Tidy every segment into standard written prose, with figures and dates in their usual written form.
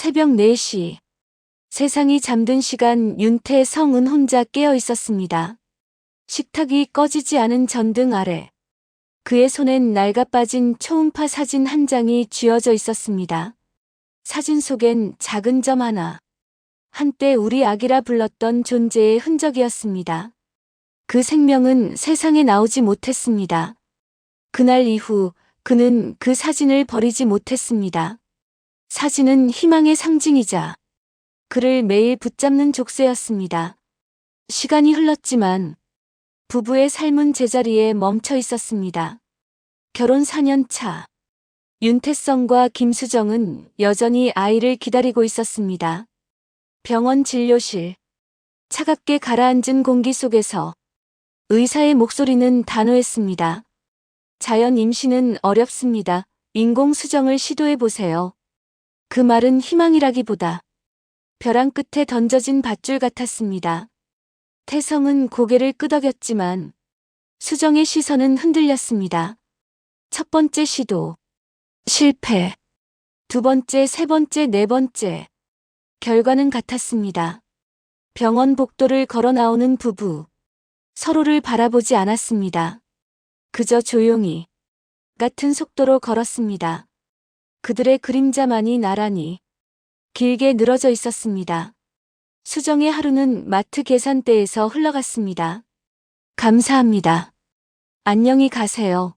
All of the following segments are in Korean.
새벽 4시. 세상이 잠든 시간 윤태성은 혼자 깨어 있었습니다. 식탁이 꺼지지 않은 전등 아래 그의 손엔 낡아빠진 초음파 사진 한 장이 쥐어져 있었습니다. 사진 속엔 작은 점 하나. 한때 우리 아기라 불렀던 존재의 흔적이었습니다. 그 생명은 세상에 나오지 못했습니다. 그날 이후 그는 그 사진을 버리지 못했습니다. 사진은 희망의 상징이자 그를 매일 붙잡는 족쇄였습니다. 시간이 흘렀지만 부부의 삶은 제자리에 멈춰 있었습니다. 결혼 4년 차. 윤태성과 김수정은 여전히 아이를 기다리고 있었습니다. 병원 진료실. 차갑게 가라앉은 공기 속에서 의사의 목소리는 단호했습니다. 자연 임신은 어렵습니다. 인공 수정을 시도해 보세요. 그 말은 희망이라기보다 벼랑 끝에 던져진 밧줄 같았습니다. 태성은 고개를 끄덕였지만 수정의 시선은 흔들렸습니다. 첫 번째 시도. 실패. 두 번째, 세 번째, 네 번째. 결과는 같았습니다. 병원 복도를 걸어 나오는 부부. 서로를 바라보지 않았습니다. 그저 조용히 같은 속도로 걸었습니다. 그들의 그림자만이 나란히 길게 늘어져 있었습니다. 수정의 하루는 마트 계산대에서 흘러갔습니다. 감사합니다. 안녕히 가세요.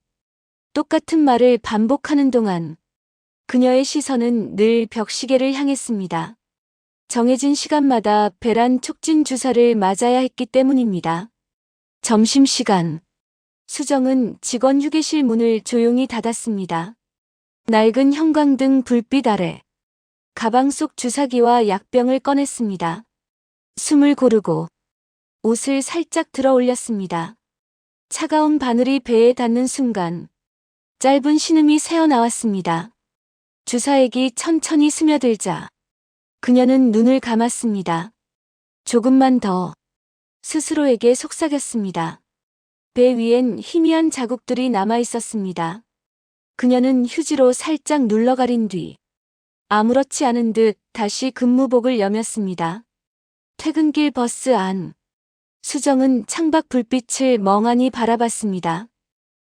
똑같은 말을 반복하는 동안 그녀의 시선은 늘 벽시계를 향했습니다. 정해진 시간마다 배란 촉진 주사를 맞아야 했기 때문입니다. 점심시간. 수정은 직원 휴게실 문을 조용히 닫았습니다. 낡은 형광등 불빛 아래 가방 속 주사기와 약병을 꺼냈습니다. 숨을 고르고 옷을 살짝 들어 올렸습니다. 차가운 바늘이 배에 닿는 순간 짧은 신음이 새어나왔습니다. 주사액이 천천히 스며들자 그녀는 눈을 감았습니다. 조금만 더. 스스로에게 속삭였습니다. 배 위엔 희미한 자국들이 남아 있었습니다. 그녀는 휴지로 살짝 눌러가린 뒤 아무렇지 않은 듯 다시 근무복을 여몄습니다. 퇴근길 버스 안. 수정은 창밖 불빛을 멍하니 바라봤습니다.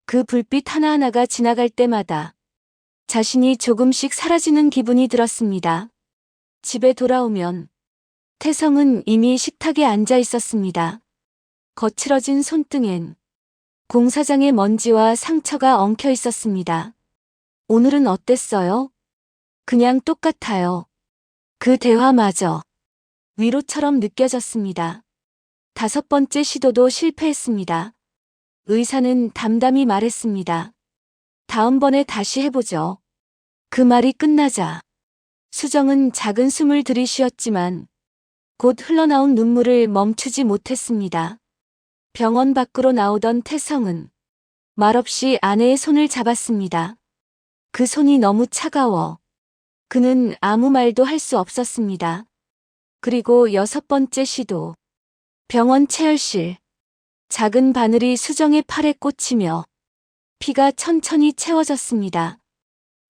그 불빛 하나하나가 지나갈 때마다 자신이 조금씩 사라지는 기분이 들었습니다. 집에 돌아오면 태성은 이미 식탁에 앉아 있었습니다. 거칠어진 손등엔 공사장의 먼지와 상처가 엉켜 있었습니다. 오늘은 어땠어요? 그냥 똑같아요. 그 대화마저 위로처럼 느껴졌습니다. 5번째 시도도 실패했습니다. 의사는 담담히 말했습니다. 다음번에 다시 해보죠. 그 말이 끝나자 수정은 작은 숨을 들이쉬었지만 곧 흘러나온 눈물을 멈추지 못했습니다. 병원 밖으로 나오던 태성은 말없이 아내의 손을 잡았습니다. 그 손이 너무 차가워 그는 아무 말도 할 수 없었습니다. 그리고 6번째 시도. 병원 체열실. 작은 바늘이 수정의 팔에 꽂히며 피가 천천히 채워졌습니다.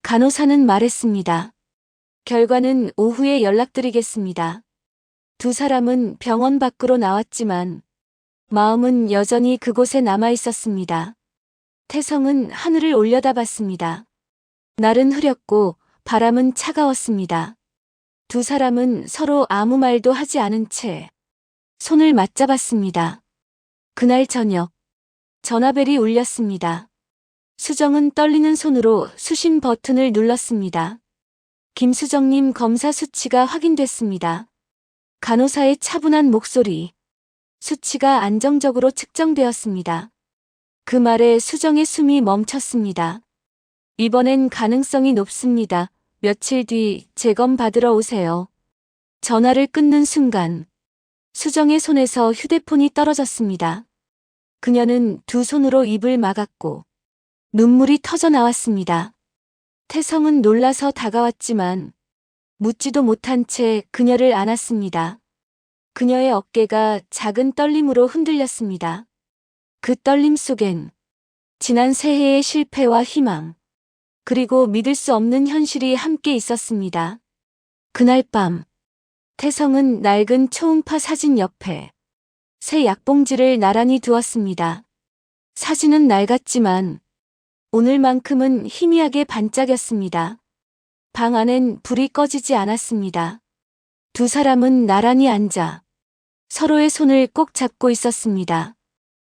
간호사는 말했습니다. 결과는 오후에 연락드리겠습니다. 두 사람은 병원 밖으로 나왔지만 마음은 여전히 그곳에 남아 있었습니다. 태성은 하늘을 올려다봤습니다. 날은 흐렸고 바람은 차가웠습니다. 두 사람은 서로 아무 말도 하지 않은 채 손을 맞잡았습니다. 그날 저녁 전화벨이 울렸습니다. 수정은 떨리는 손으로 수신 버튼을 눌렀습니다. 김수정님 검사 수치가 확인됐습니다. 간호사의 차분한 목소리. 수치가 안정적으로 측정되었습니다. 그 말에 수정의 숨이 멈췄습니다. 이번엔 가능성이 높습니다. 며칠 뒤 재검 받으러 오세요. 전화를 끊는 순간 수정의 손에서 휴대폰이 떨어졌습니다. 그녀는 두 손으로 입을 막았고 눈물이 터져 나왔습니다. 태성은 놀라서 다가왔지만 묻지도 못한 채 그녀를 안았습니다. 그녀의 어깨가 작은 떨림으로 흔들렸습니다. 그 떨림 속엔 지난 새해의 실패와 희망, 그리고 믿을 수 없는 현실이 함께 있었습니다. 그날 밤, 태성은 낡은 초음파 사진 옆에 새 약봉지를 나란히 두었습니다. 사진은 낡았지만 오늘만큼은 희미하게 반짝였습니다. 방 안엔 불이 꺼지지 않았습니다. 두 사람은 나란히 앉아 서로의 손을 꼭 잡고 있었습니다.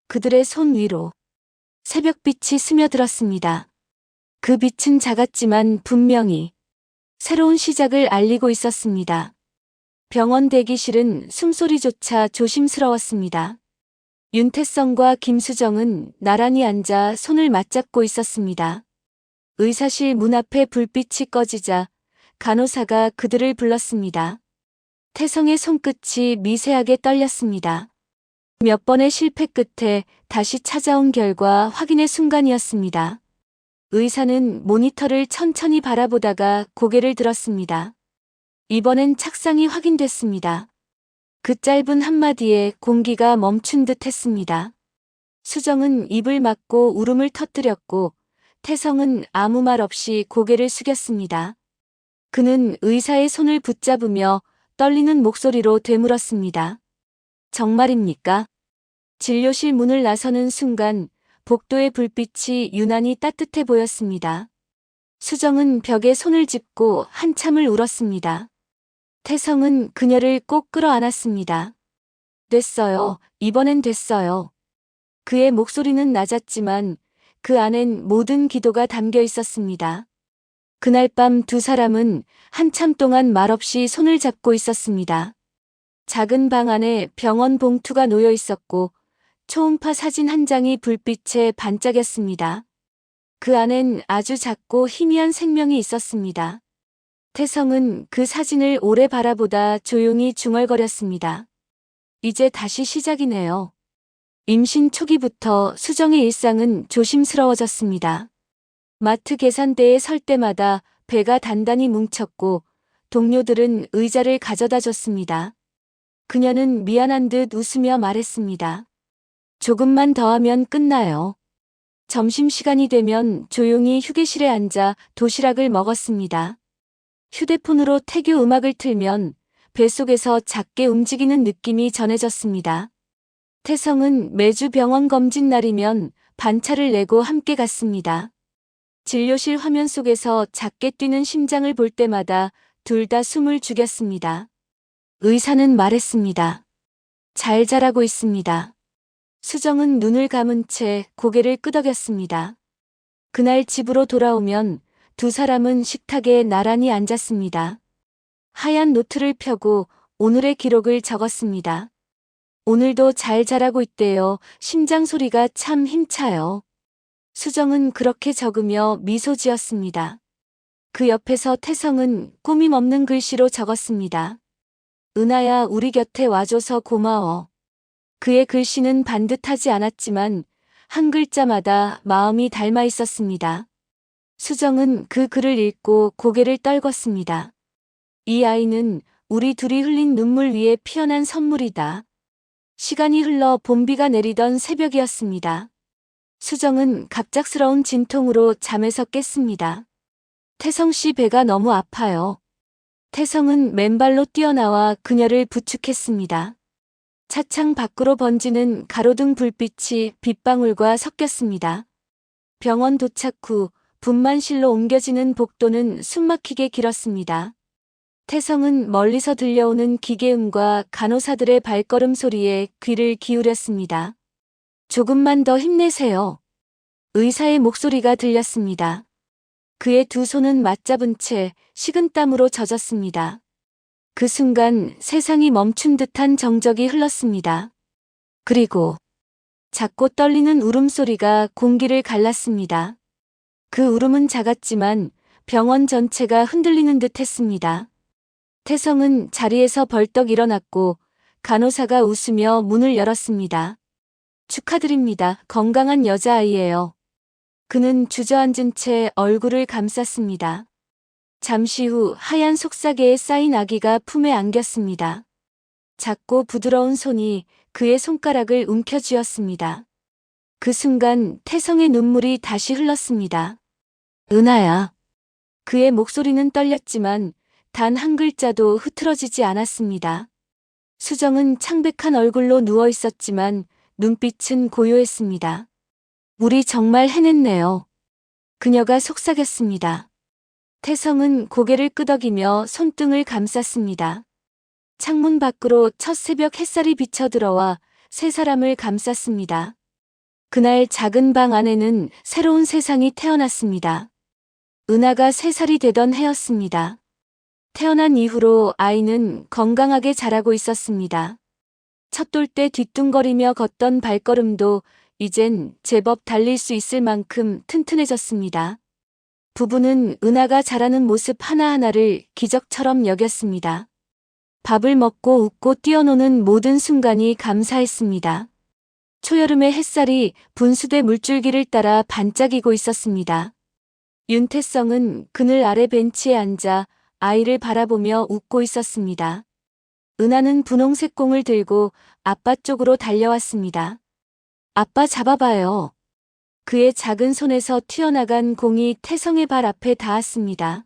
그들의 손 위로 새벽빛이 스며들었습니다. 그 빛은 작았지만 분명히 새로운 시작을 알리고 있었습니다. 병원 대기실은 숨소리조차 조심스러웠습니다. 윤태성과 김수정은 나란히 앉아 손을 맞잡고 있었습니다. 의사실 문 앞에 불빛이 꺼지자 간호사가 그들을 불렀습니다. 태성의 손끝이 미세하게 떨렸습니다. 몇 번의 실패 끝에 다시 찾아온 결과 확인의 순간이었습니다. 의사는 모니터를 천천히 바라보다가 고개를 들었습니다. 이번엔 착상이 확인됐습니다. 그 짧은 한마디에 공기가 멈춘 듯 했습니다. 수정은 입을 막고 울음을 터뜨렸고 태성은 아무 말 없이 고개를 숙였습니다. 그는 의사의 손을 붙잡으며 떨리는 목소리로 되물었습니다. 정말입니까? 진료실 문을 나서는 순간 복도의 불빛이 유난히 따뜻해 보였습니다. 수정은 벽에 손을 짚고 한참을 울었습니다. 태성은 그녀를 꼭 끌어안았습니다. 됐어요. 이번엔 됐어요. 그의 목소리는 낮았지만 그 안엔 모든 기도가 담겨 있었습니다. 그날 밤 두 사람은 한참 동안 말없이 손을 잡고 있었습니다. 작은 방 안에 병원 봉투가 놓여 있었고 초음파 사진 한 장이 불빛에 반짝였습니다. 그 안엔 아주 작고 희미한 생명이 있었습니다. 태성은 그 사진을 오래 바라보다 조용히 중얼거렸습니다. 이제 다시 시작이네요. 임신 초기부터 수정의 일상은 조심스러워졌습니다. 마트 계산대에 설 때마다 배가 단단히 뭉쳤고 동료들은 의자를 가져다 줬습니다. 그녀는 미안한 듯 웃으며 말했습니다. 조금만 더 하면 끝나요. 점심시간이 되면 조용히 휴게실에 앉아 도시락을 먹었습니다. 휴대폰으로 태교 음악을 틀면 뱃속에서 작게 움직이는 느낌이 전해졌습니다. 태성은 매주 병원 검진 날이면 반차를 내고 함께 갔습니다. 진료실 화면 속에서 작게 뛰는 심장을 볼 때마다 둘 다 숨을 죽였습니다. 의사는 말했습니다. 잘 자라고 있습니다. 수정은 눈을 감은 채 고개를 끄덕였습니다. 그날 집으로 돌아오면 두 사람은 식탁에 나란히 앉았습니다. 하얀 노트를 펴고 오늘의 기록을 적었습니다. 오늘도 잘 자라고 있대요. 심장 소리가 참 힘차요. 수정은 그렇게 적으며 미소 지었습니다. 그 옆에서 태성은 꾸밈 없는 글씨로 적었습니다. 은하야, 우리 곁에 와줘서 고마워. 그의 글씨는 반듯하지 않았지만 한 글자마다 마음이 닮아 있었습니다. 수정은 그 글을 읽고 고개를 떨궜습니다. 이 아이는 우리 둘이 흘린 눈물 위에 피어난 선물이다. 시간이 흘러 봄비가 내리던 새벽이었습니다. 수정은 갑작스러운 진통으로 잠에서 깼습니다. 태성 씨 배가 너무 아파요. 태성은 맨발로 뛰어나와 그녀를 부축했습니다. 차창 밖으로 번지는 가로등 불빛이 빗방울과 섞였습니다. 병원 도착 후 분만실로 옮겨지는 복도는 숨막히게 길었습니다. 태성은 멀리서 들려오는 기계음과 간호사들의 발걸음 소리에 귀를 기울였습니다. 조금만 더 힘내세요. 의사의 목소리가 들렸습니다. 그의 두 손은 맞잡은 채 식은땀으로 젖었습니다. 그 순간 세상이 멈춘 듯한 정적이 흘렀습니다. 그리고 작고 떨리는 울음소리가 공기를 갈랐습니다. 그 울음은 작았지만 병원 전체가 흔들리는 듯 했습니다. 태성은 자리에서 벌떡 일어났고 간호사가 웃으며 문을 열었습니다. 축하드립니다. 건강한 여자아이예요. 그는 주저앉은 채 얼굴을 감쌌습니다. 잠시 후 하얀 속사계에 쌓인 아기가 품에 안겼습니다. 작고 부드러운 손이 그의 손가락을 움켜쥐었습니다. 그 순간 태성의 눈물이 다시 흘렀습니다. 은하야. 그의 목소리는 떨렸지만 단 한 글자도 흐트러지지 않았습니다. 수정은 창백한 얼굴로 누워 있었지만 눈빛은 고요했습니다. 우리 정말 해냈네요. 그녀가 속삭였습니다. 태성은 고개를 끄덕이며 손등을 감쌌습니다. 창문 밖으로 첫 새벽 햇살이 비쳐들어와 세 사람을 감쌌습니다. 그날 작은 방 안에는 새로운 세상이 태어났습니다. 은하가 3살이 되던 해였습니다. 태어난 이후로 아이는 건강하게 자라고 있었습니다. 첫 돌 때 뒤뚱거리며 걷던 발걸음도 이젠 제법 달릴 수 있을 만큼 튼튼해졌습니다. 부부는 은하가 자라는 모습 하나하나를 기적처럼 여겼습니다. 밥을 먹고 웃고 뛰어노는 모든 순간이 감사했습니다. 초여름의 햇살이 분수대 물줄기를 따라 반짝이고 있었습니다. 윤태성은 그늘 아래 벤치에 앉아 아이를 바라보며 웃고 있었습니다. 은하는 분홍색 공을 들고 아빠 쪽으로 달려왔습니다. 아빠 잡아봐요. 그의 작은 손에서 튀어나간 공이 태성의 발 앞에 닿았습니다.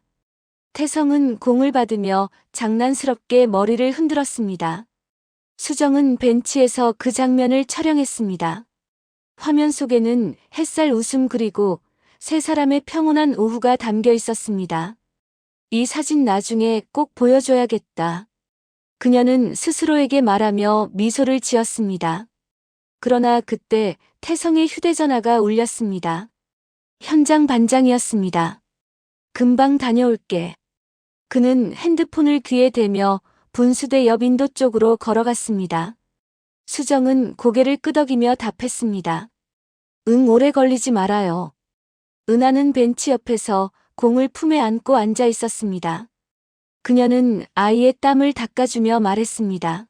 태성은 공을 받으며 장난스럽게 머리를 흔들었습니다. 수정은 벤치에서 그 장면을 촬영했습니다. 화면 속에는 햇살 웃음 그리고 세 사람의 평온한 오후가 담겨 있었습니다. 이 사진 나중에 꼭 보여줘야겠다. 그녀는 스스로에게 말하며 미소를 지었습니다. 그러나 그때 태성의 휴대전화가 울렸습니다. 현장 반장이었습니다. 금방 다녀올게. 그는 핸드폰을 귀에 대며 분수대 옆 인도 쪽으로 걸어갔습니다. 수정은 고개를 끄덕이며 답했습니다. 응, 오래 걸리지 말아요. 은하는 벤치 옆에서 공을 품에 안고 앉아 있었습니다. 그녀는 아이의 땀을 닦아주며 말했습니다.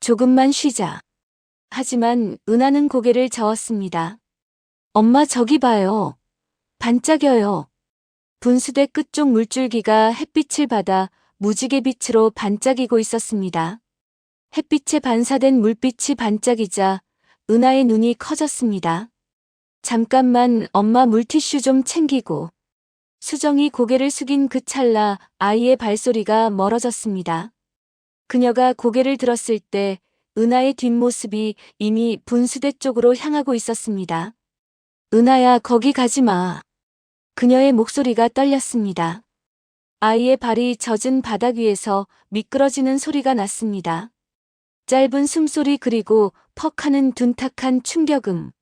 조금만 쉬자. 하지만 은하는 고개를 저었습니다. 엄마 저기 봐요. 반짝여요. 분수대 끝쪽 물줄기가 햇빛을 받아 무지개 빛으로 반짝이고 있었습니다. 햇빛에 반사된 물빛이 반짝이자 은하의 눈이 커졌습니다. 잠깐만 엄마 물티슈 좀 챙기고. 수정이 고개를 숙인 그 찰나 아이의 발소리가 멀어졌습니다. 그녀가 고개를 들었을 때 은하의 뒷모습이 이미 분수대 쪽으로 향하고 있었습니다. 은하야, 거기 가지 마. 그녀의 목소리가 떨렸습니다. 아이의 발이 젖은 바닥 위에서 미끄러지는 소리가 났습니다. 짧은 숨소리 그리고 퍽 하는 둔탁한 충격음.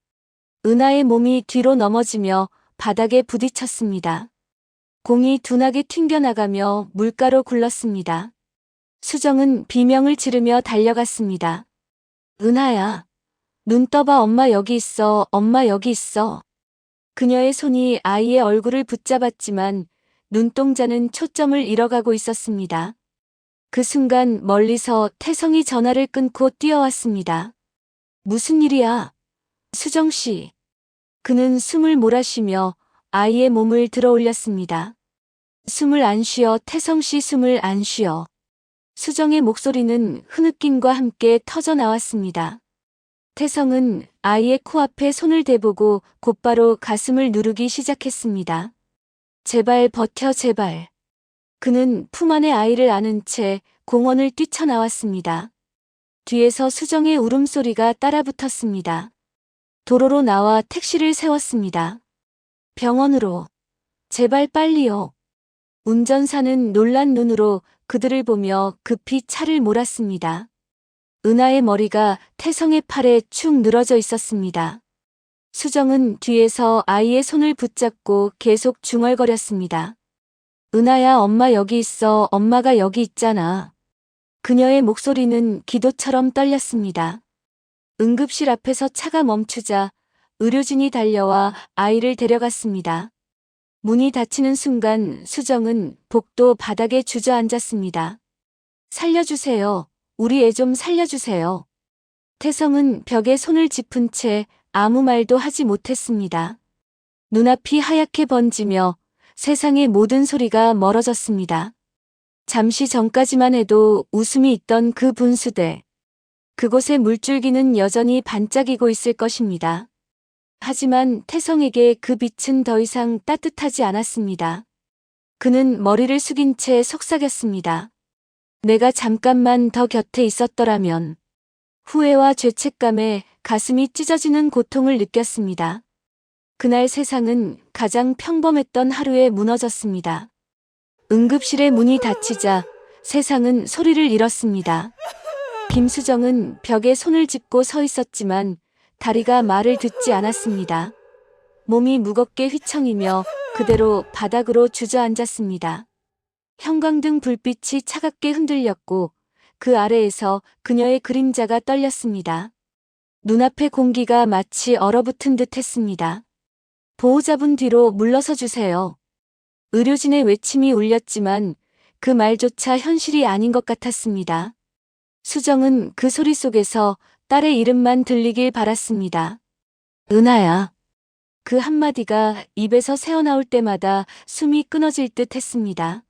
은하의 몸이 뒤로 넘어지며 바닥에 부딪혔습니다. 공이 둔하게 튕겨나가며 물가로 굴렀습니다. 수정은 비명을 지르며 달려갔습니다. 은하야, 눈 떠봐. 엄마 여기 있어. 엄마 여기 있어. 그녀의 손이 아이의 얼굴을 붙잡았지만 눈동자는 초점을 잃어가고 있었습니다. 그 순간 멀리서 태성이 전화를 끊고 뛰어왔습니다. 무슨 일이야? 수정 씨. 그는 숨을 몰아쉬며 아이의 몸을 들어 올렸습니다. 숨을 안 쉬어. 태성 씨, 숨을 안 쉬어. 수정의 목소리는 흐느낌과 함께 터져 나왔습니다. 태성은 아이의 코앞에 손을 대보고 곧바로 가슴을 누르기 시작했습니다. 제발 버텨, 제발. 그는 품 안에 아이를 안은 채 공원을 뛰쳐나왔습니다. 뒤에서 수정의 울음소리가 따라붙었습니다. 도로로 나와 택시를 세웠습니다. 병원으로. 제발 빨리요. 운전사는 놀란 눈으로 그들을 보며 급히 차를 몰았습니다. 은하의 머리가 태성의 팔에 축 늘어져 있었습니다. 수정은 뒤에서 아이의 손을 붙잡고 계속 중얼거렸습니다. 은하야, 엄마 여기 있어. 엄마가 여기 있잖아. 그녀의 목소리는 기도처럼 떨렸습니다. 응급실 앞에서 차가 멈추자 의료진이 달려와 아이를 데려갔습니다. 문이 닫히는 순간 수정은 복도 바닥에 주저앉았습니다. 살려주세요. 우리 애 좀 살려주세요. 태성은 벽에 손을 짚은 채 아무 말도 하지 못했습니다. 눈앞이 하얗게 번지며 세상의 모든 소리가 멀어졌습니다. 잠시 전까지만 해도 웃음이 있던 그 분수대. 그곳의 물줄기는 여전히 반짝이고 있을 것입니다. 하지만 태성에게 그 빛은 더 이상 따뜻하지 않았습니다. 그는 머리를 숙인 채 속삭였습니다. 내가 잠깐만 더 곁에 있었더라면. 후회와 죄책감에 가슴이 찢어지는 고통을 느꼈습니다. 그날 세상은 가장 평범했던 하루에 무너졌습니다. 응급실의 문이 닫히자 세상은 소리를 잃었습니다. 김수정은 벽에 손을 짚고 서 있었지만 다리가 말을 듣지 않았습니다. 몸이 무겁게 휘청이며 그대로 바닥으로 주저앉았습니다. 형광등 불빛이 차갑게 흔들렸고 그 아래에서 그녀의 그림자가 떨렸습니다. 눈앞의 공기가 마치 얼어붙은 듯 했습니다. 보호자분 뒤로 물러서 주세요. 의료진의 외침이 울렸지만 그 말조차 현실이 아닌 것 같았습니다. 수정은 그 소리 속에서 딸의 이름만 들리길 바랐습니다. 은하야. 그 한마디가 입에서 새어나올 때마다 숨이 끊어질 듯 했습니다.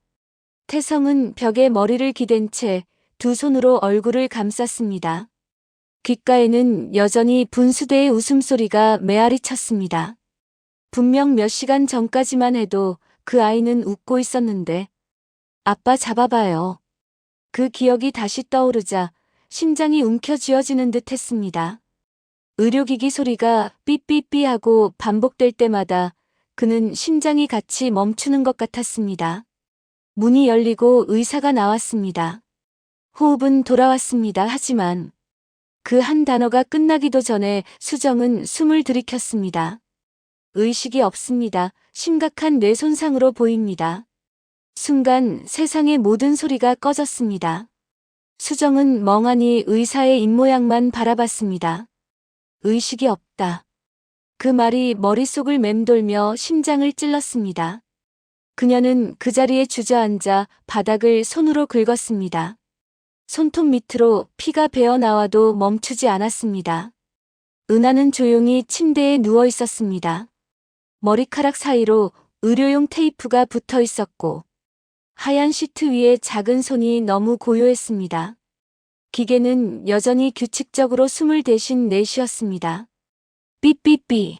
태성은 벽에 머리를 기댄 채 두 손으로 얼굴을 감쌌습니다. 귓가에는 여전히 분수대의 웃음소리가 메아리 쳤습니다. 분명 몇 시간 전까지만 해도 그 아이는 웃고 있었는데 아빠 잡아봐요. 그 기억이 다시 떠오르자 심장이 움켜쥐어지는 듯 했습니다. 의료기기 소리가 삐삐삐 하고 반복될 때마다 그는 심장이 같이 멈추는 것 같았습니다. 문이 열리고 의사가 나왔습니다. 호흡은 돌아왔습니다. 하지만 그 한 단어가 끝나기도 전에 수정은 숨을 들이켰습니다. 의식이 없습니다. 심각한 뇌 손상으로 보입니다. 순간 세상의 모든 소리가 꺼졌습니다. 수정은 멍하니 의사의 입모양만 바라봤습니다. 의식이 없다. 그 말이 머릿속을 맴돌며 심장을 찔렀습니다. 그녀는 그 자리에 주저앉아 바닥을 손으로 긁었습니다. 손톱 밑으로 피가 배어나와도 멈추지 않았습니다. 은하는 조용히 침대에 누워 있었습니다. 머리카락 사이로 의료용 테이프가 붙어 있었고 하얀 시트 위에 작은 손이 너무 고요했습니다. 기계는 여전히 규칙적으로 숨을 대신 내쉬었습니다. 삐삐삐.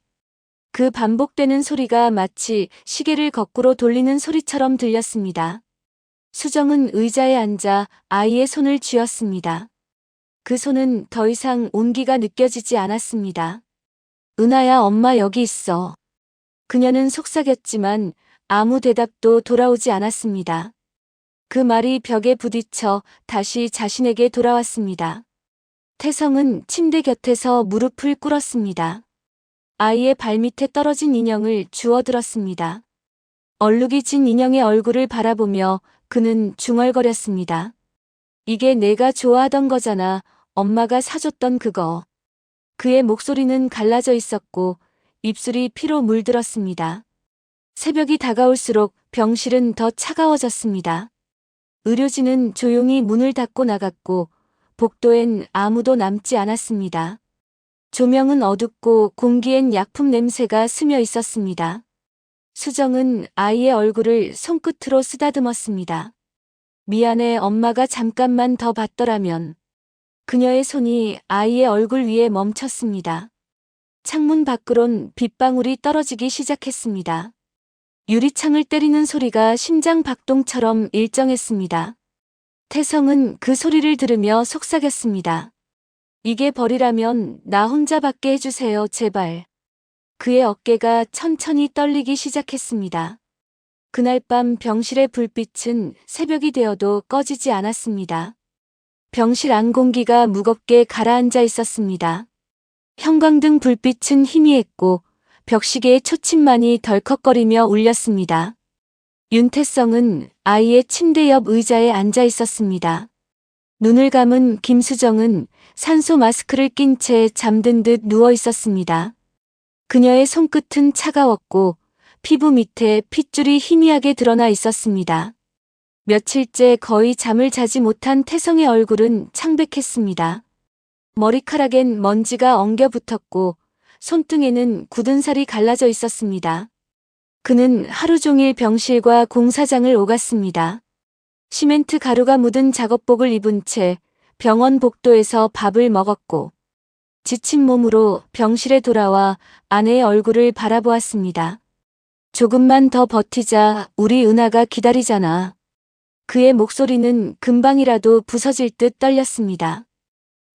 그 반복되는 소리가 마치 시계를 거꾸로 돌리는 소리처럼 들렸습니다. 수정은 의자에 앉아 아이의 손을 쥐었습니다. 그 손은 더 이상 온기가 느껴지지 않았습니다. 은하야, 엄마 여기 있어. 그녀는 속삭였지만 아무 대답도 돌아오지 않았습니다. 그 말이 벽에 부딪혀 다시 자신에게 돌아왔습니다. 태성은 침대 곁에서 무릎을 꿇었습니다. 아이의 발밑에 떨어진 인형을 주워들었습니다. 얼룩이 진 인형의 얼굴을 바라보며 그는 중얼거렸습니다. 이게 내가 좋아하던 거잖아. 엄마가 사줬던 그거. 그의 목소리는 갈라져 있었고 입술이 피로 물들었습니다. 새벽이 다가올수록 병실은 더 차가워졌습니다. 의료진은 조용히 문을 닫고 나갔고 복도엔 아무도 남지 않았습니다. 조명은 어둡고 공기엔 약품 냄새가 스며 있었습니다. 수정은 아이의 얼굴을 손끝으로 쓰다듬었습니다. 미안해, 엄마가 잠깐만 더 봤더라면. 그녀의 손이 아이의 얼굴 위에 멈췄습니다. 창문 밖으론 빗방울이 떨어지기 시작했습니다. 유리창을 때리는 소리가 심장 박동처럼 일정했습니다. 태성은 그 소리를 들으며 속삭였습니다. 이게 벌이라면 나 혼자 받게 해주세요, 제발. 그의 어깨가 천천히 떨리기 시작했습니다. 그날 밤 병실의 불빛은 새벽이 되어도 꺼지지 않았습니다. 병실 안 공기가 무겁게 가라앉아 있었습니다. 형광등 불빛은 희미했고 벽시계의 초침만이 덜컥거리며 울렸습니다. 윤태성은 아이의 침대 옆 의자에 앉아 있었습니다. 눈을 감은 김수정은 산소 마스크를 낀 채 잠든 듯 누워 있었습니다. 그녀의 손끝은 차가웠고 피부 밑에 핏줄이 희미하게 드러나 있었습니다. 며칠째 거의 잠을 자지 못한 태성의 얼굴은 창백했습니다. 머리카락엔 먼지가 엉겨 붙었고 손등에는 굳은 살이 갈라져 있었습니다. 그는 하루 종일 병실과 공사장을 오갔습니다. 시멘트 가루가 묻은 작업복을 입은 채 병원 복도에서 밥을 먹었고 지친 몸으로 병실에 돌아와 아내의 얼굴을 바라보았습니다. 조금만 더 버티자. 우리 은하가 기다리잖아. 그의 목소리는 금방이라도 부서질 듯 떨렸습니다.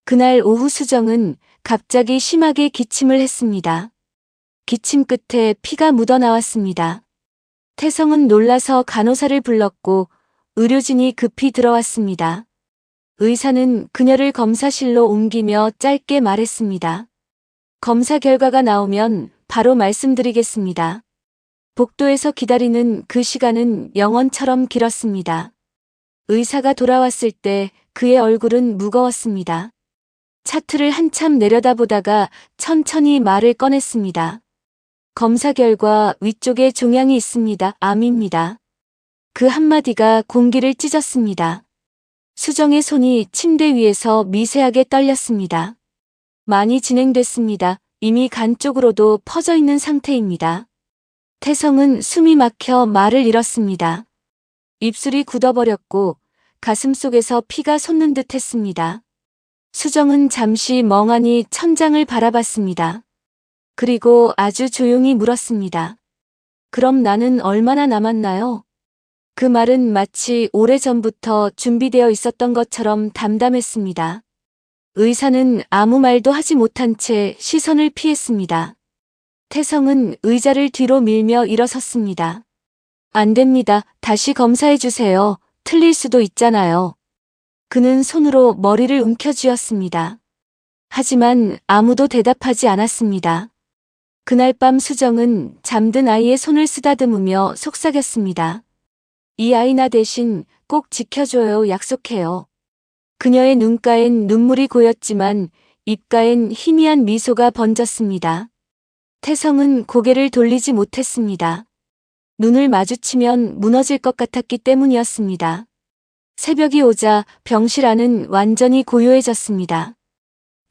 그날 오후 수정은 갑자기 심하게 기침을 했습니다. 기침 끝에 피가 묻어나왔습니다. 태성은 놀라서 간호사를 불렀고 의료진이 급히 들어왔습니다. 의사는 그녀를 검사실로 옮기며 짧게 말했습니다. 검사 결과가 나오면 바로 말씀드리겠습니다. 복도에서 기다리는 그 시간은 영원처럼 길었습니다. 의사가 돌아왔을 때 그의 얼굴은 무거웠습니다. 차트를 한참 내려다보다가 천천히 말을 꺼냈습니다. 검사 결과 위쪽에 종양이 있습니다. 암입니다. 그 한마디가 공기를 찢었습니다. 수정의 손이 침대 위에서 미세하게 떨렸습니다. 많이 진행됐습니다. 이미 간 쪽으로도 퍼져 있는 상태입니다. 태성은 숨이 막혀 말을 잃었습니다. 입술이 굳어버렸고 가슴 속에서 피가 솟는 듯 했습니다. 수정은 잠시 멍하니 천장을 바라봤습니다. 그리고 아주 조용히 물었습니다. 그럼 나는 얼마나 남았나요? 그 말은 마치 오래전부터 준비되어 있었던 것처럼 담담했습니다. 의사는 아무 말도 하지 못한 채 시선을 피했습니다. 태성은 의자를 뒤로 밀며 일어섰습니다. 안 됩니다. 다시 검사해 주세요. 틀릴 수도 있잖아요. 그는 손으로 머리를 움켜쥐었습니다. 하지만 아무도 대답하지 않았습니다. 그날 밤 수정은 잠든 아이의 손을 쓰다듬으며 속삭였습니다. 이 아이 나 대신 꼭 지켜줘요. 약속해요. 그녀의 눈가엔 눈물이 고였지만 입가엔 희미한 미소가 번졌습니다. 태성은 고개를 돌리지 못했습니다. 눈을 마주치면 무너질 것 같았기 때문이었습니다. 새벽이 오자 병실 안은 완전히 고요해졌습니다.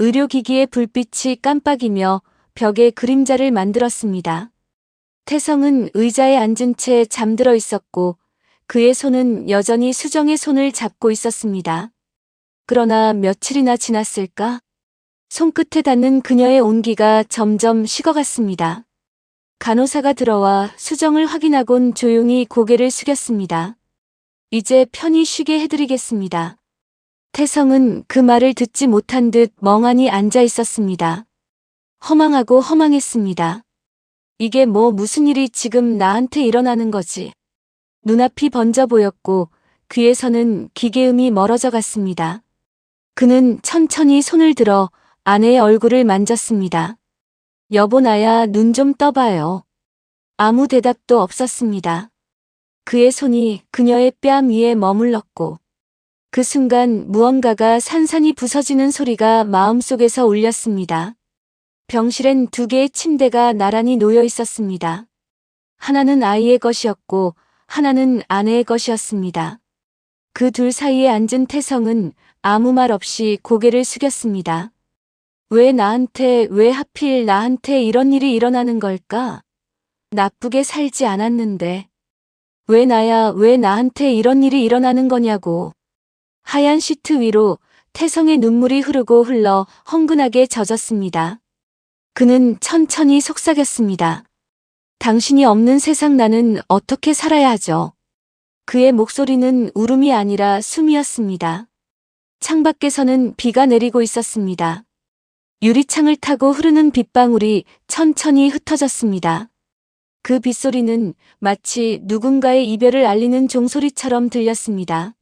의료기기의 불빛이 깜빡이며 벽에 그림자를 만들었습니다. 태성은 의자에 앉은 채 잠들어 있었고 그의 손은 여전히 수정의 손을 잡고 있었습니다. 그러나 며칠이나 지났을까? 손끝에 닿는 그녀의 온기가 점점 식어갔습니다. 간호사가 들어와 수정을 확인하곤 조용히 고개를 숙였습니다. 이제 편히 쉬게 해드리겠습니다. 태성은 그 말을 듣지 못한 듯 멍하니 앉아 있었습니다. 허망하고 허망했습니다. 이게 무슨 일이 지금 나한테 일어나는 거지? 눈앞이 번져 보였고 귀에서는 기계음이 멀어져 갔습니다. 그는 천천히 손을 들어 아내의 얼굴을 만졌습니다. 여보 나야 눈 좀 떠봐요. 아무 대답도 없었습니다. 그의 손이 그녀의 뺨 위에 머물렀고 그 순간 무언가가 산산이 부서지는 소리가 마음속에서 울렸습니다. 병실엔 2개의 침대가 나란히 놓여 있었습니다. 하나는 아이의 것이었고 하나는 아내의 것이었습니다. 그 둘 사이에 앉은 태성은 아무 말 없이 고개를 숙였습니다. 왜 하필 나한테 이런 일이 일어나는 걸까? 나쁘게 살지 않았는데. 왜 나한테 이런 일이 일어나는 거냐고. 하얀 시트 위로 태성의 눈물이 흐르고 흘러 헝근하게 젖었습니다. 그는 천천히 속삭였습니다. 당신이 없는 세상 나는 어떻게 살아야 하죠? 그의 목소리는 울음이 아니라 숨이었습니다. 창밖에서는 비가 내리고 있었습니다. 유리창을 타고 흐르는 빗방울이 천천히 흩어졌습니다. 그 빗소리는 마치 누군가의 이별을 알리는 종소리처럼 들렸습니다.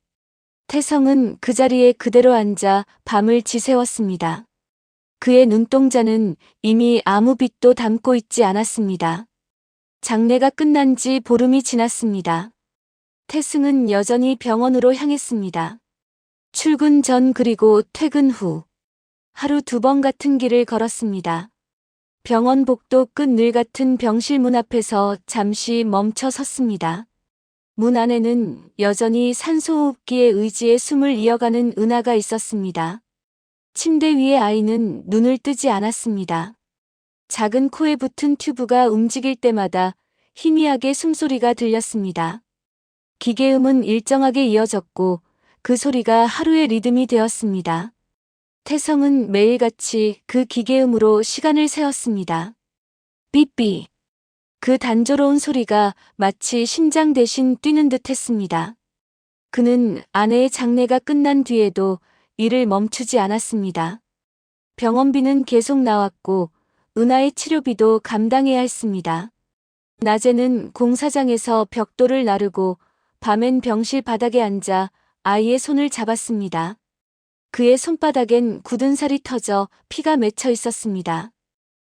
태성은 그 자리에 그대로 앉아 밤을 지새웠습니다. 그의 눈동자는 이미 아무 빛도 담고 있지 않았습니다. 장례가 끝난 지 보름이 지났습니다. 태승은 여전히 병원으로 향했습니다. 출근 전 그리고 퇴근 후 하루 2번 같은 길을 걸었습니다. 병원 복도 끝 늘 같은 병실 문 앞에서 잠시 멈춰 섰습니다. 문 안에는 여전히 산소호흡기에 의지해 숨을 이어가는 은하가 있었습니다. 침대 위의 아이는 눈을 뜨지 않았습니다. 작은 코에 붙은 튜브가 움직일 때마다 희미하게 숨소리가 들렸습니다. 기계음은 일정하게 이어졌고 그 소리가 하루의 리듬이 되었습니다. 태성은 매일같이 그 기계음으로 시간을 세웠습니다. 삐삐. 그 단조로운 소리가 마치 심장 대신 뛰는 듯 했습니다. 그는 아내의 장례가 끝난 뒤에도 일을 멈추지 않았습니다. 병원비는 계속 나왔고 은하의 치료비도 감당해야 했습니다. 낮에는 공사장에서 벽돌을 나르고 밤엔 병실 바닥에 앉아 아이의 손을 잡았습니다. 그의 손바닥엔 굳은 살이 터져 피가 맺혀 있었습니다.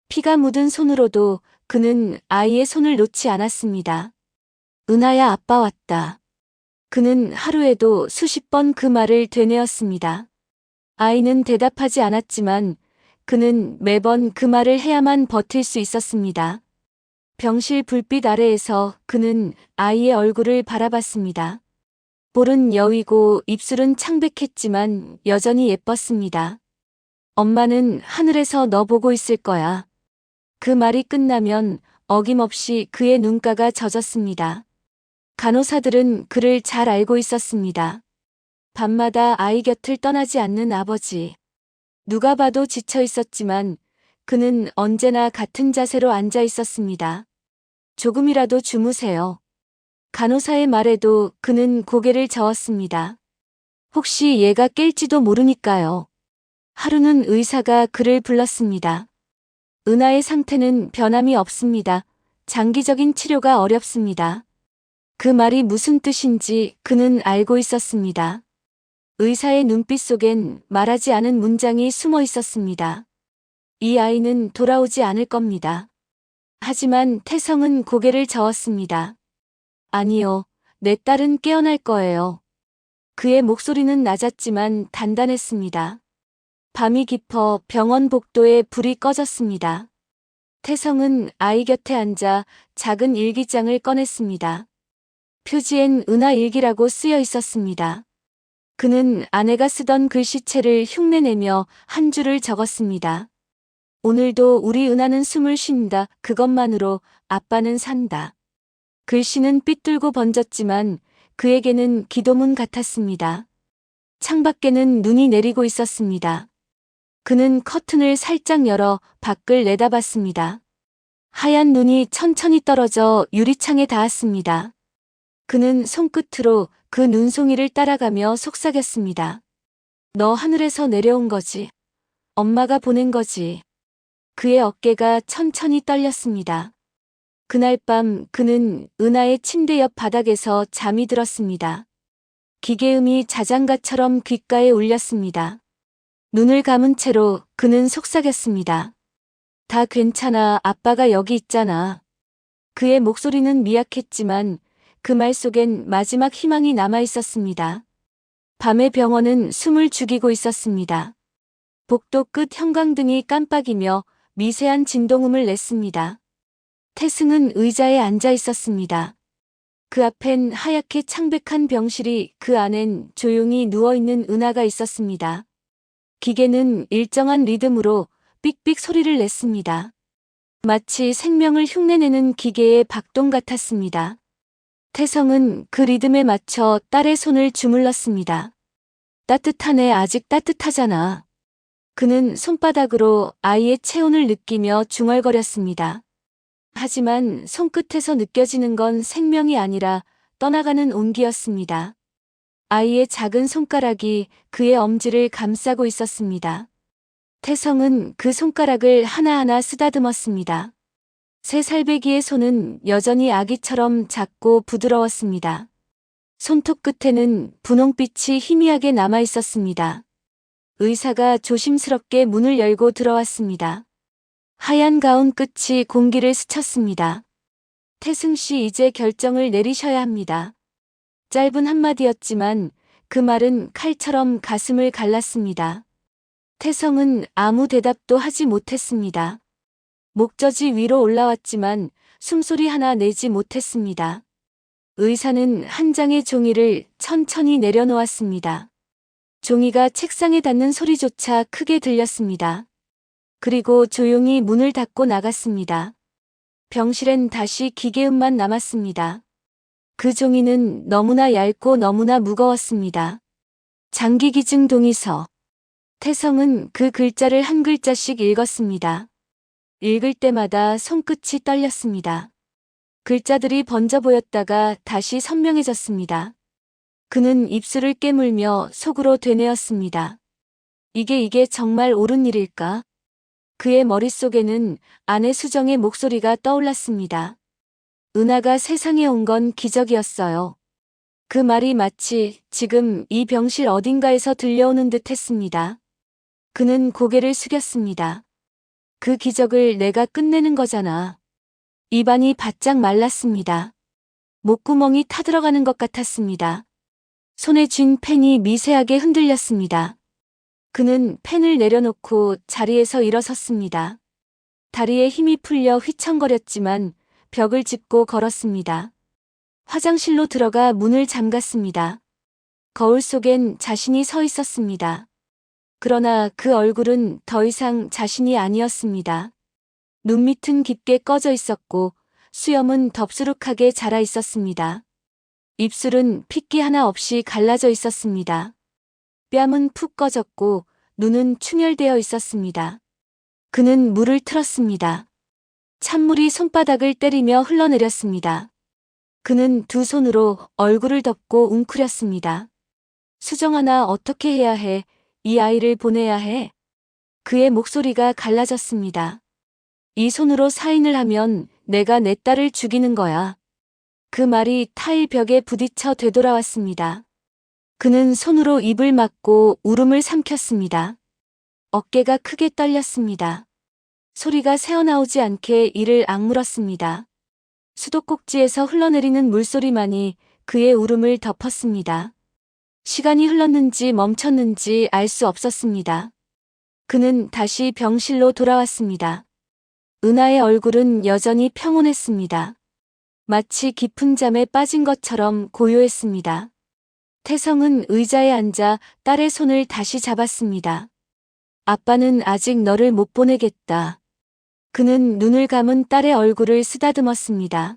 피가 묻은 손으로도 그는 아이의 손을 놓지 않았습니다. 은하야, 아빠 왔다. 그는 하루에도 수십 번 그 말을 되뇌었습니다. 아이는 대답하지 않았지만 그는 매번 그 말을 해야만 버틸 수 있었습니다. 병실 불빛 아래에서 그는 아이의 얼굴을 바라봤습니다. 볼은 여위고 입술은 창백했지만 여전히 예뻤습니다. 엄마는 하늘에서 너 보고 있을 거야. 그 말이 끝나면 어김없이 그의 눈가가 젖었습니다. 간호사들은 그를 잘 알고 있었습니다. 밤마다 아이 곁을 떠나지 않는 아버지. 누가 봐도 지쳐 있었지만 그는 언제나 같은 자세로 앉아 있었습니다. 조금이라도 주무세요. 간호사의 말에도 그는 고개를 저었습니다. 혹시 얘가 깰지도 모르니까요. 하루는 의사가 그를 불렀습니다. 은하의 상태는 변함이 없습니다. 장기적인 치료가 어렵습니다. 그 말이 무슨 뜻인지 그는 알고 있었습니다. 의사의 눈빛 속엔 말하지 않은 문장이 숨어 있었습니다. 이 아이는 돌아오지 않을 겁니다. 하지만 태성은 고개를 저었습니다. 아니요, 내 딸은 깨어날 거예요. 그의 목소리는 낮았지만 단단했습니다. 밤이 깊어 병원 복도에 불이 꺼졌습니다. 태성은 아이 곁에 앉아 작은 일기장을 꺼냈습니다. 표지엔 은하 일기라고 쓰여 있었습니다. 그는 아내가 쓰던 글씨체를 흉내내며 한 줄을 적었습니다. 오늘도 우리 은하는 숨을 쉰다. 그것만으로 아빠는 산다. 글씨는 삐뚤고 번졌지만 그에게는 기도문 같았습니다. 창밖에는 눈이 내리고 있었습니다. 그는 커튼을 살짝 열어 밖을 내다봤습니다. 하얀 눈이 천천히 떨어져 유리창에 닿았습니다. 그는 손끝으로 그 눈송이를 따라가며 속삭였습니다. 너 하늘에서 내려온 거지. 엄마가 보낸 거지. 그의 어깨가 천천히 떨렸습니다. 그날 밤 그는 은하의 침대 옆 바닥에서 잠이 들었습니다. 기계음이 자장가처럼 귓가에 울렸습니다. 눈을 감은 채로 그는 속삭였습니다. 다 괜찮아, 아빠가 여기 있잖아. 그의 목소리는 미약했지만 그 말 속엔 마지막 희망이 남아 있었습니다. 밤의 병원은 숨을 죽이고 있었습니다. 복도 끝 형광등이 깜빡이며 미세한 진동음을 냈습니다. 태승은 의자에 앉아 있었습니다. 그 앞엔 하얗게 창백한 병실이, 그 안엔 조용히 누워있는 은하가 있었습니다. 기계는 일정한 리듬으로 삑삑 소리를 냈습니다. 마치 생명을 흉내내는 기계의 박동 같았습니다. 태성은 그 리듬에 맞춰 딸의 손을 주물렀습니다. 따뜻하네, 아직 따뜻하잖아. 그는 손바닥으로 아이의 체온을 느끼며 중얼거렸습니다. 하지만 손끝에서 느껴지는 건 생명이 아니라 떠나가는 온기였습니다. 아이의 작은 손가락이 그의 엄지를 감싸고 있었습니다. 태성은 그 손가락을 하나하나 쓰다듬었습니다. 새 살배기의 손은 여전히 아기처럼 작고 부드러웠습니다. 손톱 끝에는 분홍빛이 희미하게 남아 있었습니다. 의사가 조심스럽게 문을 열고 들어왔습니다. 하얀 가운 끝이 공기를 스쳤습니다. 태승 씨, 이제 결정을 내리셔야 합니다. 짧은 한마디였지만 그 말은 칼처럼 가슴을 갈랐습니다. 태성은 아무 대답도 하지 못했습니다. 목젖이 위로 올라왔지만 숨소리 하나 내지 못했습니다. 의사는 한 장의 종이를 천천히 내려놓았습니다. 종이가 책상에 닿는 소리조차 크게 들렸습니다. 그리고 조용히 문을 닫고 나갔습니다. 병실엔 다시 기계음만 남았습니다. 그 종이는 너무나 얇고 너무나 무거웠습니다. 장기기증 동의서. 태성은 그 글자를 한 글자씩 읽었습니다. 읽을 때마다 손끝이 떨렸습니다. 글자들이 번져 보였다가 다시 선명해졌습니다. 그는 입술을 깨물며 속으로 되뇌었습니다. 이게 정말 옳은 일일까? 그의 머릿속에는 아내 수정의 목소리가 떠올랐습니다. 은하가 세상에 온 건 기적이었어요. 그 말이 마치 지금 이 병실 어딘가에서 들려오는 듯 했습니다. 그는 고개를 숙였습니다. 그 기적을 내가 끝내는 거잖아. 입안이 바짝 말랐습니다. 목구멍이 타들어가는 것 같았습니다. 손에 쥔 펜이 미세하게 흔들렸습니다. 그는 펜을 내려놓고 자리에서 일어섰습니다. 다리에 힘이 풀려 휘청거렸지만 벽을 짚고 걸었습니다. 화장실로 들어가 문을 잠갔습니다. 거울 속엔 자신이 서 있었습니다. 그러나 그 얼굴은 더 이상 자신이 아니었습니다. 눈밑은 깊게 꺼져 있었고 수염은 덥수룩하게 자라 있었습니다. 입술은 핏기 하나 없이 갈라져 있었습니다. 뺨은 푹 꺼졌고 눈은 충혈되어 있었습니다. 그는 물을 틀었습니다. 찬물이 손바닥을 때리며 흘러내렸습니다. 그는 두 손으로 얼굴을 덮고 웅크렸습니다. 수정아, 나 어떻게 해야 해? 이 아이를 보내야 해? 그의 목소리가 갈라졌습니다. 이 손으로 사인을 하면 내가 내 딸을 죽이는 거야. 그 말이 타일 벽에 부딪혀 되돌아왔습니다. 그는 손으로 입을 막고 울음을 삼켰습니다. 어깨가 크게 떨렸습니다. 소리가 새어나오지 않게 이를 악물었습니다. 수도꼭지에서 흘러내리는 물소리만이 그의 울음을 덮었습니다. 시간이 흘렀는지 멈췄는지 알 수 없었습니다. 그는 다시 병실로 돌아왔습니다. 은하의 얼굴은 여전히 평온했습니다. 마치 깊은 잠에 빠진 것처럼 고요했습니다. 태성은 의자에 앉아 딸의 손을 다시 잡았습니다. 아빠는 아직 너를 못 보내겠다. 그는 눈을 감은 딸의 얼굴을 쓰다듬었습니다.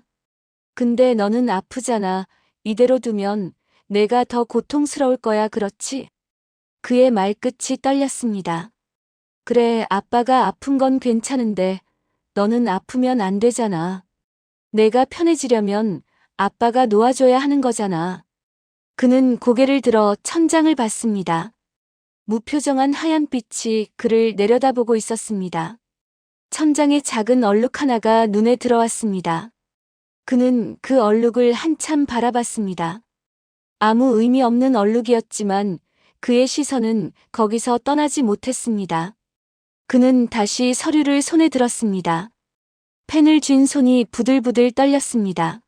근데 너는 아프잖아. 이대로 두면 내가 더 고통스러울 거야, 그렇지? 그의 말끝이 떨렸습니다. 그래, 아빠가 아픈 건 괜찮은데 너는 아프면 안 되잖아. 내가 편해지려면 아빠가 놓아줘야 하는 거잖아. 그는 고개를 들어 천장을 봤습니다. 무표정한 하얀 빛이 그를 내려다보고 있었습니다. 천장에 작은 얼룩 하나가 눈에 들어왔습니다. 그는 그 얼룩을 한참 바라봤습니다. 아무 의미 없는 얼룩이었지만 그의 시선은 거기서 떠나지 못했습니다. 그는 다시 서류를 손에 들었습니다. 펜을 쥔 손이 부들부들 떨렸습니다.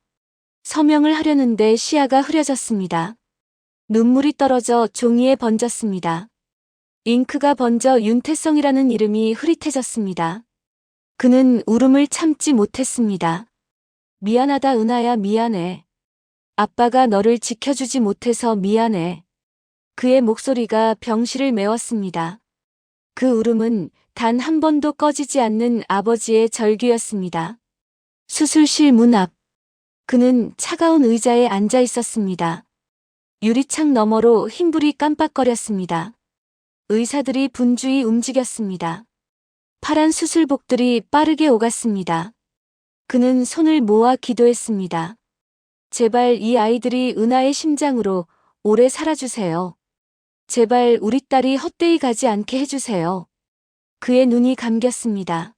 서명을 하려는데 시야가 흐려졌습니다. 눈물이 떨어져 종이에 번졌습니다. 잉크가 번져 윤태성이라는 이름이 흐릿해졌습니다. 그는 울음을 참지 못했습니다. 미안하다, 은하야, 미안해. 아빠가 너를 지켜주지 못해서 미안해. 그의 목소리가 병실을 메웠습니다. 그 울음은 단 한 번도 꺼지지 않는 아버지의 절규였습니다. 수술실 문 앞. 그는 차가운 의자에 앉아 있었습니다. 유리창 너머로 흰불이 깜빡거렸습니다. 의사들이 분주히 움직였습니다. 파란 수술복들이 빠르게 오갔습니다. 그는 손을 모아 기도했습니다. 제발 이 아이들이 은하의 심장으로 오래 살아주세요. 제발 우리 딸이 헛되이 가지 않게 해주세요. 그의 눈이 감겼습니다.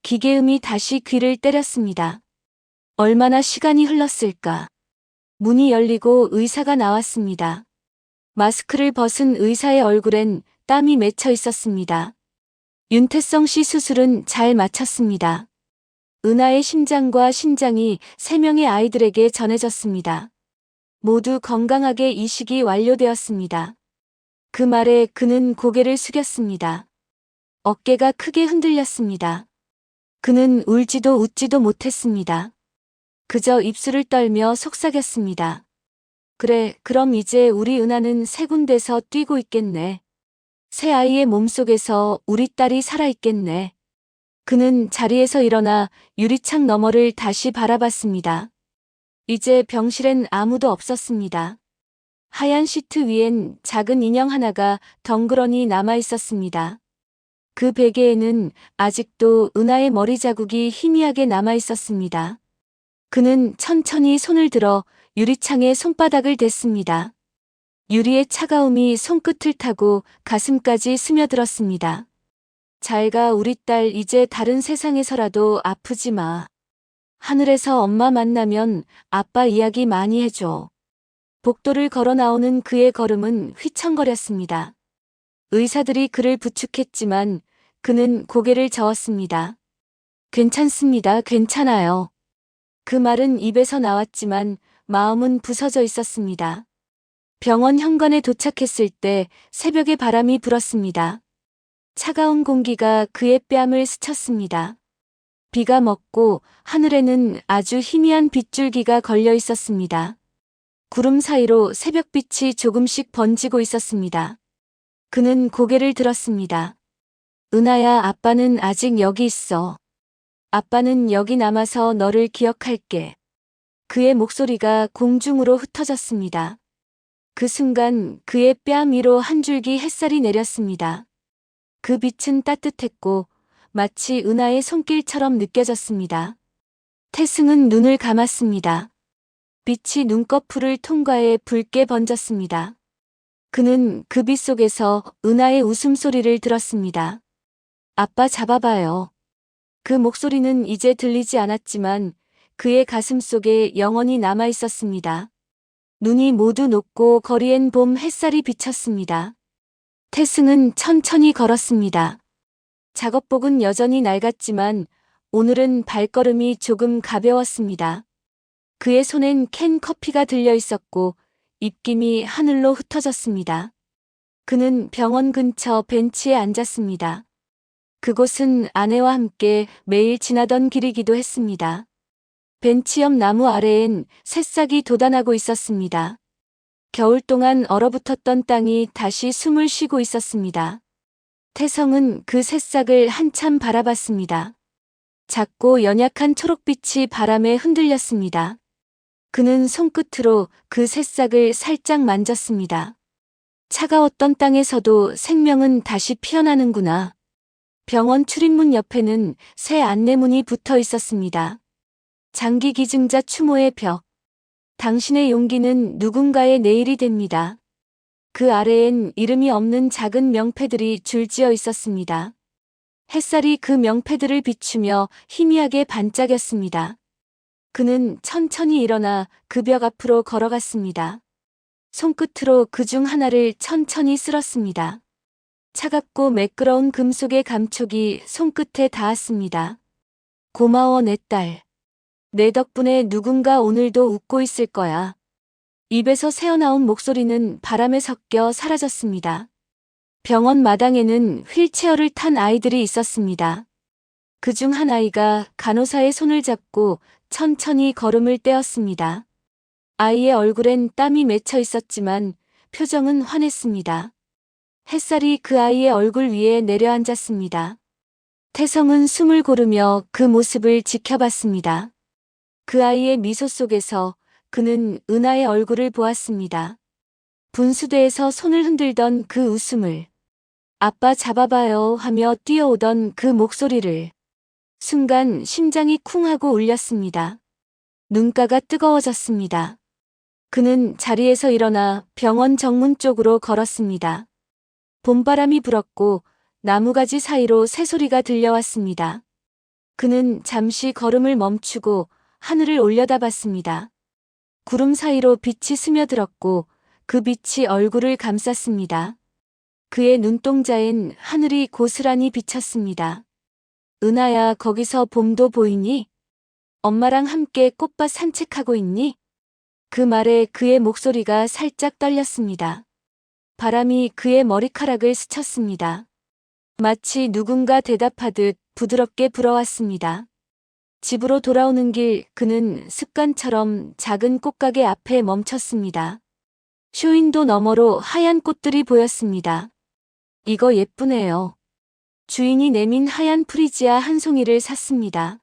기계음이 다시 귀를 때렸습니다. 얼마나 시간이 흘렀을까. 문이 열리고 의사가 나왔습니다. 마스크를 벗은 의사의 얼굴엔 땀이 맺혀 있었습니다. 윤태성 씨 수술은 잘 마쳤습니다. 은하의 심장과 신장이 3명의 아이들에게 전해졌습니다. 모두 건강하게 이식이 완료되었습니다. 그 말에 그는 고개를 숙였습니다. 어깨가 크게 흔들렸습니다. 그는 울지도 웃지도 못했습니다. 그저 입술을 떨며 속삭였습니다. 그래, 그럼 이제 우리 은하는 새 군데서 뛰고 있겠네. 새 아이의 몸속에서 우리 딸이 살아있겠네. 그는 자리에서 일어나 유리창 너머를 다시 바라봤습니다. 이제 병실엔 아무도 없었습니다. 하얀 시트 위엔 작은 인형 하나가 덩그러니 남아 있었습니다. 그 베개에는 아직도 은하의 머리 자국이 희미하게 남아 있었습니다. 그는 천천히 손을 들어 유리창에 손바닥을 댔습니다. 유리의 차가움이 손끝을 타고 가슴까지 스며들었습니다. 잘 가 우리 딸 이제 다른 세상에서라도 아프지 마. 하늘에서 엄마 만나면 아빠 이야기 많이 해줘. 복도를 걸어 나오는 그의 걸음은 휘청거렸습니다. 의사들이 그를 부축했지만 그는 고개를 저었습니다. 괜찮습니다. 괜찮아요. 그 말은 입에서 나왔지만 마음은 부서져 있었습니다. 병원 현관에 도착했을 때 새벽의 바람이 불었습니다. 차가운 공기가 그의 뺨을 스쳤습니다. 비가 먹고 하늘에는 아주 희미한 빗줄기가 걸려 있었습니다. 구름 사이로 새벽빛이 조금씩 번지고 있었습니다. 그는 고개를 들었습니다. 은하야, 아빠는 아직 여기 있어. 아빠는 여기 남아서 너를 기억할게. 그의 목소리가 공중으로 흩어졌습니다. 그 순간 그의 뺨 위로 한 줄기 햇살이 내렸습니다. 그 빛은 따뜻했고 마치 은하의 손길처럼 느껴졌습니다. 태승은 눈을 감았습니다. 빛이 눈꺼풀을 통과해 붉게 번졌습니다. 그는 그 빛 속에서 은하의 웃음소리를 들었습니다. 아빠 잡아봐요. 그 목소리는 이제 들리지 않았지만 그의 가슴 속에 영원히 남아 있었습니다. 눈이 모두 녹고 거리엔 봄 햇살이 비쳤습니다. 태승은 천천히 걸었습니다. 작업복은 여전히 낡았지만 오늘은 발걸음이 조금 가벼웠습니다. 그의 손엔 캔 커피가 들려 있었고 입김이 하늘로 흩어졌습니다. 그는 병원 근처 벤치에 앉았습니다. 그곳은 아내와 함께 매일 지나던 길이기도 했습니다. 벤치 옆 나무 아래엔 새싹이 돋아나고 있었습니다. 겨울 동안 얼어붙었던 땅이 다시 숨을 쉬고 있었습니다. 태성은 그 새싹을 한참 바라봤습니다. 작고 연약한 초록빛이 바람에 흔들렸습니다. 그는 손끝으로 그 새싹을 살짝 만졌습니다. 차가웠던 땅에서도 생명은 다시 피어나는구나. 병원 출입문 옆에는 새 안내문이 붙어 있었습니다. 장기 기증자 추모의 벽. 당신의 용기는 누군가의 내일이 됩니다. 그 아래엔 이름이 없는 작은 명패들이 줄지어 있었습니다. 햇살이 그 명패들을 비추며 희미하게 반짝였습니다. 그는 천천히 일어나 그 벽 앞으로 걸어갔습니다. 손끝으로 그 중 하나를 천천히 쓸었습니다. 차갑고 매끄러운 금속의 감촉이 손끝에 닿았습니다. 고마워 내 딸. 내 덕분에 누군가 오늘도 웃고 있을 거야. 입에서 새어나온 목소리는 바람에 섞여 사라졌습니다. 병원 마당에는 휠체어를 탄 아이들이 있었습니다. 그중 한 아이가 간호사의 손을 잡고 천천히 걸음을 떼었습니다. 아이의 얼굴엔 땀이 맺혀 있었지만 표정은 환했습니다. 햇살이 그 아이의 얼굴 위에 내려앉았습니다. 태성은 숨을 고르며 그 모습을 지켜봤습니다. 그 아이의 미소 속에서 그는 은하의 얼굴을 보았습니다. 분수대에서 손을 흔들던 그 웃음을, 아빠 잡아봐요 하며 뛰어오던 그 목소리를. 순간 심장이 쿵 하고 울렸습니다. 눈가가 뜨거워졌습니다. 그는 자리에서 일어나 병원 정문 쪽으로 걸었습니다. 봄바람이 불었고 나무가지 사이로 새소리가 들려왔습니다. 그는 잠시 걸음을 멈추고 하늘을 올려다봤습니다. 구름 사이로 빛이 스며들었고 그 빛이 얼굴을 감쌌습니다. 그의 눈동자엔 하늘이 고스란히 비쳤습니다. 은하야, 거기서 봄도 보이니? 엄마랑 함께 꽃밭 산책하고 있니? 그 말에 그의 목소리가 살짝 떨렸습니다. 바람이 그의 머리카락을 스쳤습니다. 마치 누군가 대답하듯 부드럽게 불어왔습니다. 집으로 돌아오는 길 그는 습관처럼 작은 꽃가게 앞에 멈췄습니다. 쇼윈도 너머로 하얀 꽃들이 보였습니다. 이거 예쁘네요. 주인이 내민 하얀 프리지아 한 송이를 샀습니다.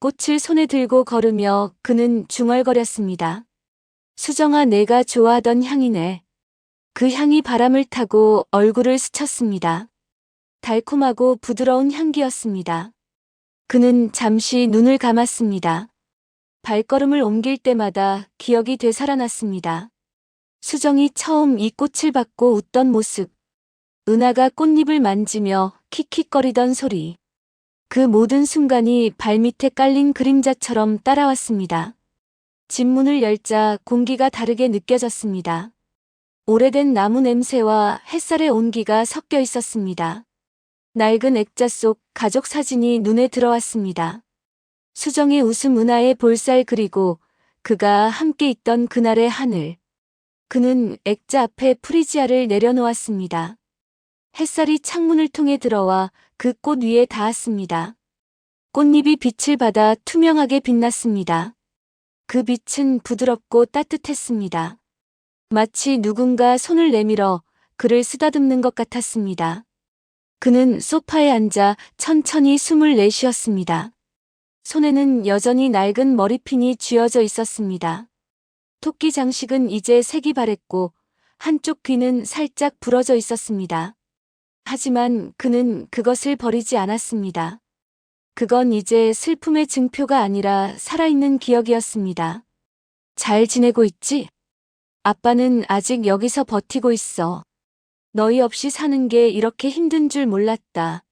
꽃을 손에 들고 걸으며 그는 중얼거렸습니다. 수정아, 내가 좋아하던 향이네. 그 향이 바람을 타고 얼굴을 스쳤습니다. 달콤하고 부드러운 향기였습니다. 그는 잠시 눈을 감았습니다. 발걸음을 옮길 때마다 기억이 되살아났습니다. 수정이 처음 이 꽃을 받고 웃던 모습, 은하가 꽃잎을 만지며 킥킥거리던 소리. 그 모든 순간이 발밑에 깔린 그림자처럼 따라왔습니다. 집 문을 열자 공기가 다르게 느껴졌습니다. 오래된 나무 냄새와 햇살의 온기가 섞여 있었습니다. 낡은 액자 속 가족 사진이 눈에 들어왔습니다. 수정의 웃음, 은하의 볼살, 그리고 그가 함께 있던 그날의 하늘. 그는 액자 앞에 프리지아를 내려놓았습니다. 햇살이 창문을 통해 들어와 그 꽃 위에 닿았습니다. 꽃잎이 빛을 받아 투명하게 빛났습니다. 그 빛은 부드럽고 따뜻했습니다. 마치 누군가 손을 내밀어 그를 쓰다듬는 것 같았습니다. 그는 소파에 앉아 천천히 숨을 내쉬었습니다. 손에는 여전히 낡은 머리핀이 쥐어져 있었습니다. 토끼 장식은 이제 색이 바랬고 한쪽 귀는 살짝 부러져 있었습니다. 하지만 그는 그것을 버리지 않았습니다. 그건 이제 슬픔의 증표가 아니라 살아있는 기억이었습니다. 잘 지내고 있지? 아빠는 아직 여기서 버티고 있어. 너희 없이 사는 게 이렇게 힘든 줄 몰랐다.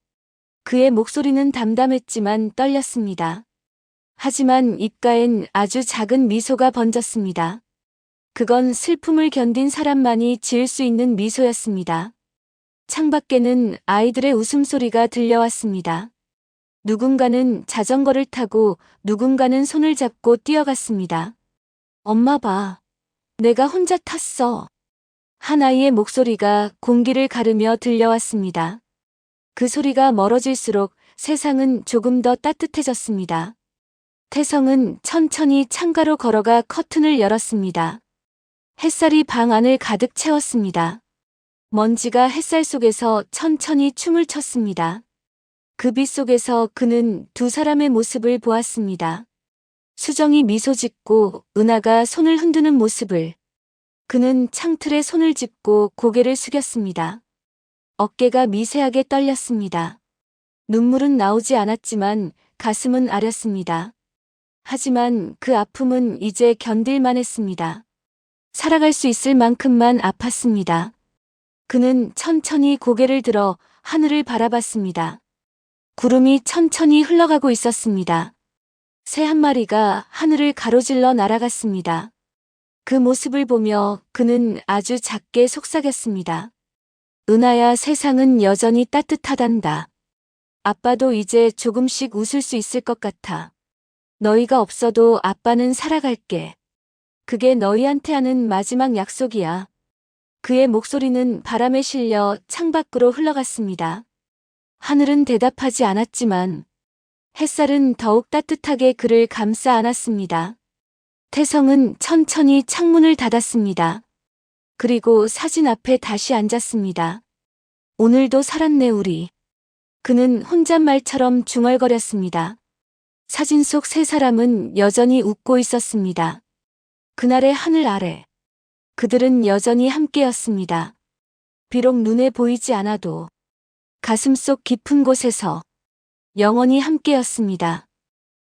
그의 목소리는 담담했지만 떨렸습니다. 하지만 입가엔 아주 작은 미소가 번졌습니다. 그건 슬픔을 견딘 사람만이 지을 수 있는 미소였습니다. 창밖에는 아이들의 웃음소리가 들려왔습니다. 누군가는 자전거를 타고 누군가는 손을 잡고 뛰어갔습니다. 엄마 봐. 내가 혼자 탔어. 한 아이의 목소리가 공기를 가르며 들려왔습니다. 그 소리가 멀어질수록 세상은 조금 더 따뜻해졌습니다. 태성은 천천히 창가로 걸어가 커튼을 열었습니다. 햇살이 방 안을 가득 채웠습니다. 먼지가 햇살 속에서 천천히 춤을 췄습니다. 그 빛 속에서 그는 두 사람의 모습을 보았습니다. 수정이 미소 짓고 은하가 손을 흔드는 모습을. 그는 창틀에 손을 짚고 고개를 숙였습니다. 어깨가 미세하게 떨렸습니다. 눈물은 나오지 않았지만 가슴은 아렸습니다. 하지만 그 아픔은 이제 견딜만 했습니다. 살아갈 수 있을 만큼만 아팠습니다. 그는 천천히 고개를 들어 하늘을 바라봤습니다. 구름이 천천히 흘러가고 있었습니다. 새 한 마리가 하늘을 가로질러 날아갔습니다. 그 모습을 보며 그는 아주 작게 속삭였습니다. 은하야, 세상은 여전히 따뜻하단다. 아빠도 이제 조금씩 웃을 수 있을 것 같아. 너희가 없어도 아빠는 살아갈게. 그게 너희한테 하는 마지막 약속이야. 그의 목소리는 바람에 실려 창밖으로 흘러갔습니다. 하늘은 대답하지 않았지만 햇살은 더욱 따뜻하게 그를 감싸 안았습니다. 태성은 천천히 창문을 닫았습니다. 그리고 사진 앞에 다시 앉았습니다. 오늘도 살았네 우리. 그는 혼잣말처럼 중얼거렸습니다. 사진 속 세 사람은 여전히 웃고 있었습니다. 그날의 하늘 아래. 그들은 여전히 함께였습니다. 비록 눈에 보이지 않아도 가슴속 깊은 곳에서 영원히 함께였습니다.